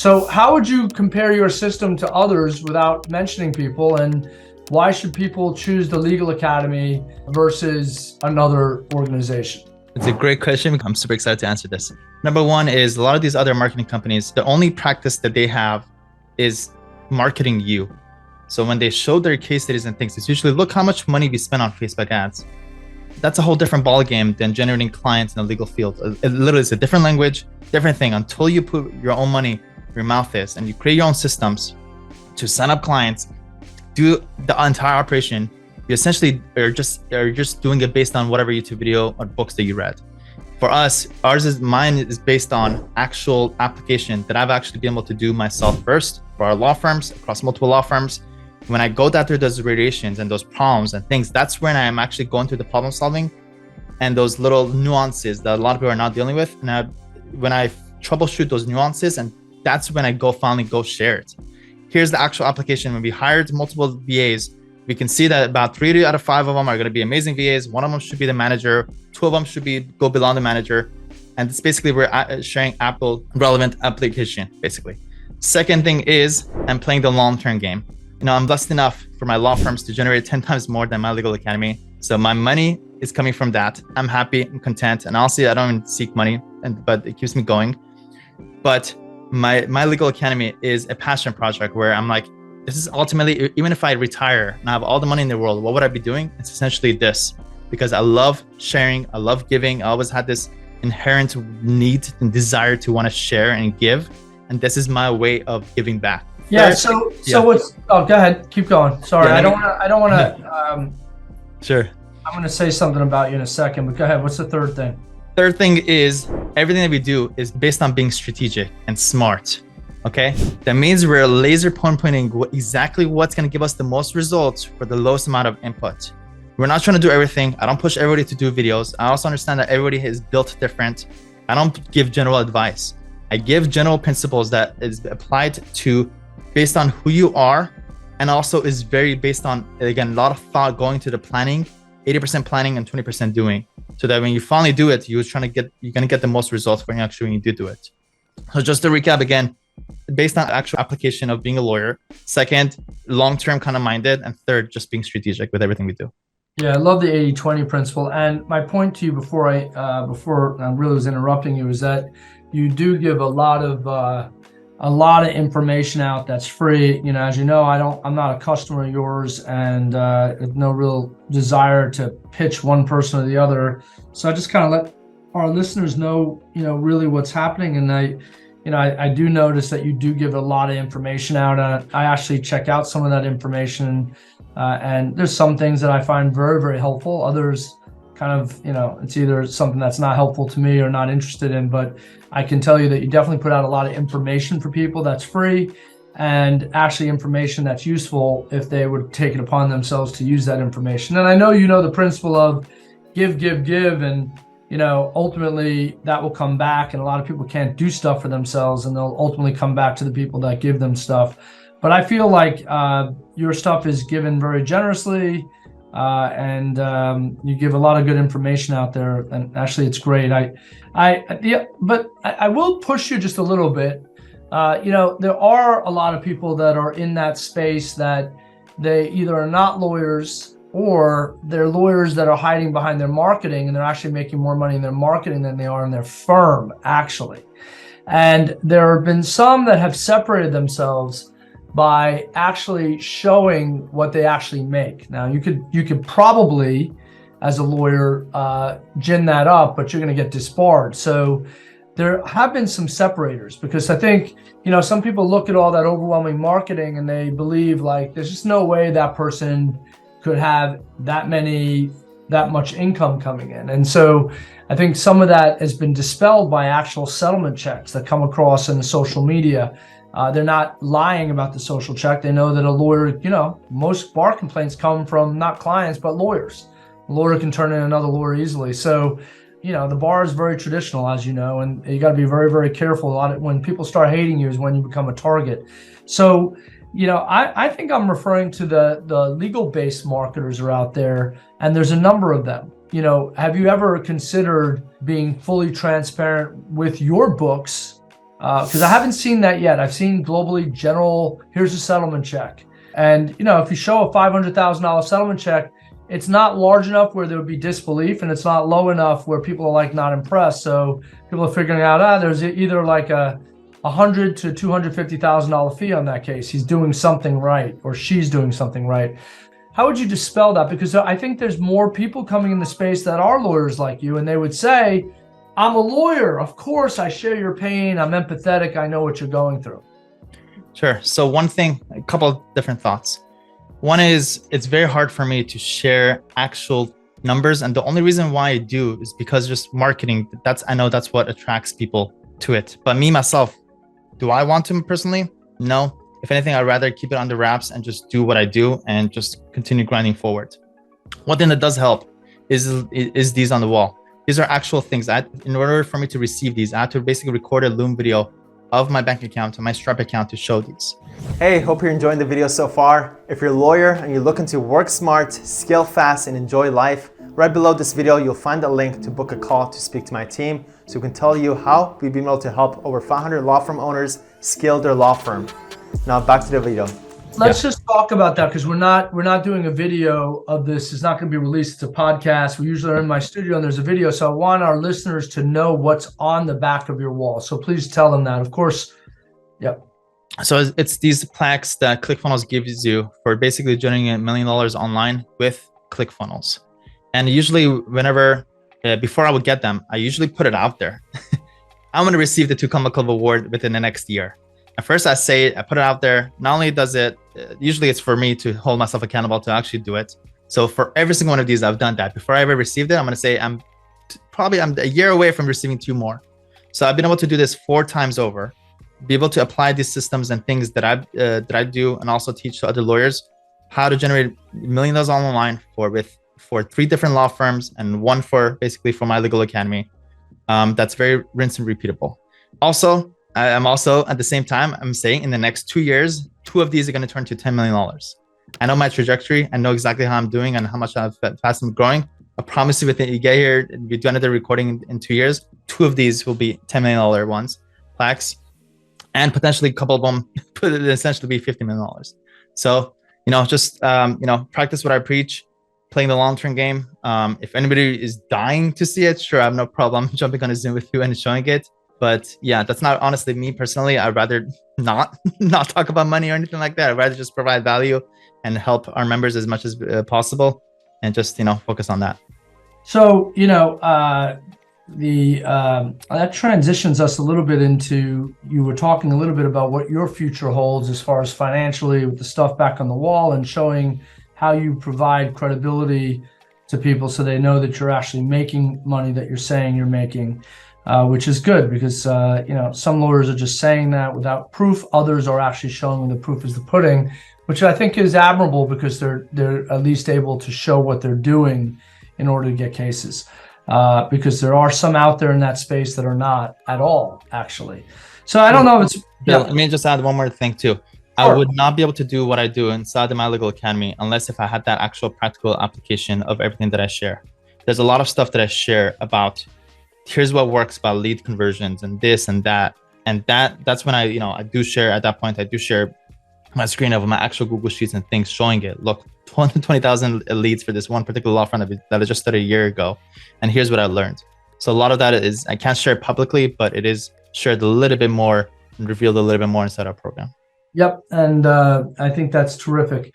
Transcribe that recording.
So how would you compare your system to others without mentioning people? And why should people choose the Legal Academy versus another organization? It's a great question. I'm super excited to answer this. Number one is a lot of these other marketing companies, the only practice that they have is marketing you. So when they show their case studies and things, it's usually, look how much money we spent on Facebook ads. That's a whole different ballgame than generating clients in the legal field. It literally is a different language, different thing. Until you put your own money where your mouth is and you create your own systems to sign up clients, do the entire operation, you essentially are just doing it based on whatever YouTube video or books that you read. For us, mine is based on actual application that I've actually been able to do myself first for our law firms, across multiple law firms. When I go down through those variations and those problems and things, that's when I'm actually going through the problem solving and those little nuances that a lot of people are not dealing with. And when I troubleshoot those nuances, and that's when I finally go share it. Here's the actual application. When we hired multiple VAs, we can see that about 3 out of 5 of them are going to be amazing VAs. One of them should be the manager. 2 of them should go below the manager. And it's basically we're sharing Apple relevant application, basically. Second thing is I'm playing the long-term game. I'm blessed enough for my law firms to generate 10 times more than my legal academy. So my money is coming from that. I'm happy, I'm content. And honestly, I don't even seek money, but it keeps me going. But my legal academy is a passion project where I'm like, this is ultimately, even if I retire and I have all the money in the world, what would I be doing? It's essentially this, because I love sharing, I love giving. I always had this inherent need and desire to want to share and give. And this is my way of giving back. Yeah. So what's? Oh, go ahead. Keep going. Sorry, yeah, I don't want to. Sure. I'm going to say something about you in a second, but go ahead. What's the third thing? Third thing is everything that we do is based on being strategic and smart. Okay. That means we're laser pointing exactly what's going to give us the most results for the lowest amount of input. We're not trying to do everything. I don't push everybody to do videos. I also understand that everybody is built different. I don't give general advice. I give general principles that is applied to based on who you are, and also is very based on, again, a lot of thought going to the planning, 80% planning and 20% doing, so that when you finally do it, you're going to get the most results when you do it. So just to recap again, based on actual application of being a lawyer. Second, long-term kind of minded. And third, just being strategic with everything we do. Yeah, I love the 80-20 principle. And my point to you before I really was interrupting you is that you do give a lot of information out that's free. As you know, I'm not a customer of yours, and no real desire to pitch one person or the other. So I just kind of let our listeners know, really what's happening. And I do notice that you do give a lot of information out. I actually check out some of that information, and there's some things that I find very, very helpful. Others kind of, it's either something that's not helpful to me or not interested in, but I can tell you that you definitely put out a lot of information for people that's free, and actually information that's useful if they would take it upon themselves to use that information. And I know the principle of give, and ultimately that will come back, and a lot of people can't do stuff for themselves, and they'll ultimately come back to the people that give them stuff. But I feel like your stuff is given very generously, and you give a lot of good information out there, and actually it's great. But I will push you just a little bit. There are a lot of people that are in that space that they either are not lawyers, or they're lawyers that are hiding behind their marketing, and they're actually making more money in their marketing than they are in their firm, actually. And there have been some that have separated themselves by actually showing what they actually make. Now, you could probably, as a lawyer, gin that up, but you're going to get disbarred. So there have been some separators, because I think, some people look at all that overwhelming marketing and they believe like there's just no way that person could have that much income coming in. And so I think some of that has been dispelled by actual settlement checks that come across in the social media. They're not lying about the social check. They know that a lawyer, most bar complaints come from not clients, but lawyers. A lawyer can turn in another lawyer easily. So, the bar is very traditional, as you know, and you got to be very, very careful. When people start hating you is when you become a target. So, I think I'm referring to the legal-based marketers are out there, and there's a number of them. Have you ever considered being fully transparent with your books because I haven't seen that yet. I've seen globally general, here's a settlement check. And, you know, if you show a $500,000 settlement check, it's not large enough where there would be disbelief, and it's not low enough where people are like not impressed. So people are figuring out, there's either like a $100,000 to $250,000 fee on that case. He's doing something right, or she's doing something right. How would you dispel that? Because I think there's more people coming in the space that are lawyers like you, and they would say, I'm a lawyer. Of course, I share your pain. I'm empathetic. I know what you're going through. Sure. So one thing, a couple of different thoughts. One is it's very hard for me to share actual numbers. And the only reason why I do is because just marketing, I know that's what attracts people to it. But me, myself, do I want to personally? No. If anything, I'd rather keep it under wraps and just do what I do and just continue grinding forward. One thing that does help is these on the wall. These are actual things. In order for me to receive these, I have to basically record a Loom video of my bank account and my Stripe account to show these. Hey, hope you're enjoying the video so far. If you're a lawyer and you're looking to work smart, scale fast, and enjoy life, right below this video, you'll find a link to book a call to speak to my team so we can tell you how we've been able to help over 500 law firm owners scale their law firm. Now back to the video. Let's just talk about that, because we're not doing a video of this. It's not going to be released. It's a podcast. We usually are in my studio and there's a video. So I want our listeners to know what's on the back of your wall. So please tell them that. Of course. Yep. So it's these plaques that ClickFunnels gives you for basically generating $1 million online with ClickFunnels. And usually whenever, before I would get them, I usually put it out there. I'm going to receive the 2 Comma Club award within the next year. At first I say it, I put it out there. Not only does it, usually it's for me to hold myself accountable to actually do it. So for every single one of these, I've done that. Before I ever received it, I'm going to say I'm a year away from receiving 2 more. So I've been able to do this 4 times over, be able to apply these systems and things that I do, and also teach to other lawyers how to generate $1 million online for 3 different law firms and 1 for my legal academy. That's very rinse and repeatable. Also, I'm also at the same time, I'm saying in the next 2 years, 2 of these are going to turn to $10 million. I know my trajectory. I know exactly how I'm doing and how much fast I'm growing. I promise you, within you get here, we do another recording in 2 years, 2 of these will be $10 million ones, plaques, and potentially a couple of them could essentially be $50 million. So, just, practice what I preach, playing the long-term game. If anybody is dying to see it, sure, I have no problem jumping on a Zoom with you and showing it. But yeah, that's not honestly me personally. I'd rather not talk about money or anything like that. I'd rather just provide value and help our members as much as possible, and just focus on that. So that transitions us a little bit into, you were talking a little bit about what your future holds as far as financially, with the stuff back on the wall, and showing how you provide credibility to people so they know that you're actually making money that you're saying you're making. Which is good, because some lawyers are just saying that without proof. Others are actually showing the proof is the pudding, which I think is admirable, because they're at least able to show what they're doing in order to get cases. Because there are some out there in that space that are not at all, actually. So I don't know if it's... Let me just add one more thing too. Sure. I would not be able to do what I do inside of my legal academy unless if I had that actual practical application of everything that I share. There's a lot of stuff that I share about, here's what works about lead conversions and this and that. And that's when I do share, at that point, I do share my screen of my actual Google Sheets and things showing it. Look, 20,000 leads for this one particular law firm that I just started a year ago. And here's what I learned. So a lot of that is, I can't share it publicly, but it is shared a little bit more and revealed a little bit more inside our program. Yep. And I think that's terrific.